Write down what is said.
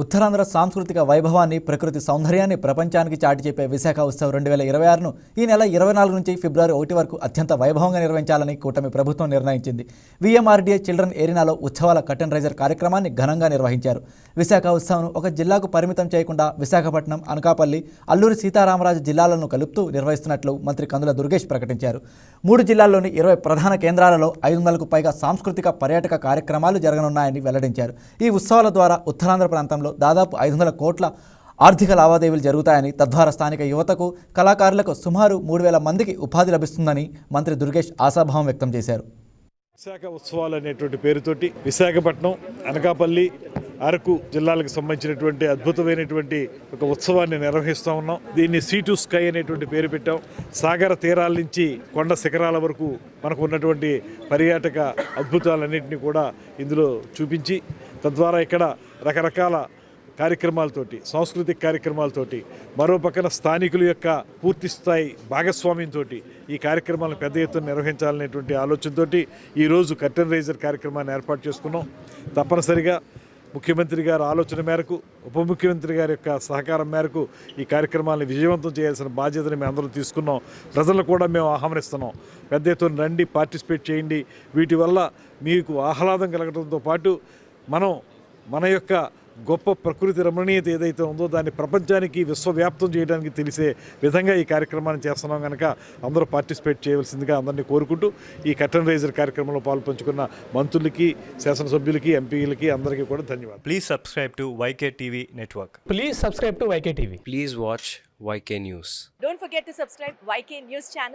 ఉత్తరాంధ్ర సాంస్కృతిక వైభవాన్ని, ప్రకృతి సౌందర్యాన్ని ప్రపంచానికి చాటి చెప్పే విశాఖ ఉత్సవ్ 2026ను ఈ నెల 24 నుంచి ఫిబ్రవరి 1 వరకు అత్యంత వైభవంగా నిర్వహించాలని కూటమి ప్రభుత్వం నిర్ణయించింది. VMRDA చిల్డ్రన్ ఏరినాలో ఉత్సవాల కర్టెన్ రైజర్ కార్యక్రమాన్ని ఘనంగా నిర్వహించారు. విశాఖ ఉత్సవ్ను ఒక జిల్లాకు పరిమితం చేయకుండా విశాఖపట్నం, అనకాపల్లి, అల్లూరి సీతారామరాజు జిల్లాలను కలుపుతూ నిర్వహిస్తున్నట్లు మంత్రి కందుల దుర్గేష్ ప్రకటించారు. 3 జిల్లాల్లోని 20 ప్రధాన కేంద్రాలలో 500కు పైగా సాంస్కృతిక పర్యాటక కార్యక్రమాలు జరగనున్నాయని వెల్లడించారు. ఈ ఉత్సవాల ద్వారా ఉత్తరాంధ్ర ప్రాంతంలో దాదాపు 500 కోట్ల ఆర్థిక లావాదేవీలు జరుగుతాయని, తద్వారా స్థానిక యువతకు, కళాకారులకు సుమారు 3000 మందికి ఉపాధి లభిస్తుందని మంత్రి దుర్గేష్ ఆశాభావం వ్యక్తం చేశారు. విశాఖ ఉత్సవాలు అనేటువంటి పేరుతోటి విశాఖపట్నం, అనకాపల్లి, అరకు జిల్లాలకు సంబంధించినటువంటి అద్భుతమైనటువంటి ఒక ఉత్సవాన్ని నిర్వహిస్తూ ఉన్నాం. దీన్ని సీ టు స్కై అనేటువంటి పేరు పెట్టాం. సాగర తీరాల నుంచి కొండ శిఖరాల వరకు మనకు ఉన్నటువంటి పర్యాటక అద్భుతాలన్నింటినీ కూడా ఇందులో చూపించి, తద్వారా ఇక్కడ రకరకాల కార్యక్రమాలతోటి, సాంస్కృతిక కార్యక్రమాలతోటి, మరో పక్కన స్థానికుల యొక్క పూర్తిస్థాయి భాగస్వామ్యంతో ఈ కార్యక్రమాలను పెద్ద ఎత్తున నిర్వహించాలనేటువంటి ఆలోచనతో ఈరోజు కర్టెన్ రైజర్ కార్యక్రమాన్ని ఏర్పాటు చేసుకున్నాం. తప్పనిసరిగా ముఖ్యమంత్రి గారి ఆలోచన మేరకు, ఉప ముఖ్యమంత్రి గారి యొక్క సహకారం మేరకు ఈ కార్యక్రమాలను విజయవంతం చేయాల్సిన బాధ్యతని మేము అందరూ తీసుకున్నాం. ప్రజలను కూడా మేము ఆహ్వానిస్తున్నాం. పెద్ద ఎత్తున రండి, పార్టిసిపేట్ చేయండి. వీటి వల్ల మీకు ఆహ్లాదం కలగడంతో పాటు మన యొక్క గొప్ప ప్రకృతి రమణీయత ఏదైతే ఉందో దాన్ని ప్రపంచానికి విశ్వవ్యాప్తం చేయడానికి తెలిసే విధంగా ఈ కార్యక్రమాన్ని చేస్తున్నాం కనుక అందరూ పార్టిసిపేట్ చేయవలసిందిగా అందరినీ కోరుకుంటూ ఈ కర్టెన్ రైజర్ కార్యక్రమంలో పాల్పంచుకున్న మంత్రులకి, శాసనసభ్యులకి, ఎంపీలకి అందరికీ కూడా ధన్యవాదాలు. Please subscribe to YK TV Network. Please subscribe to YK TV. Please watch YK News. Don't forget to subscribe YK News channel.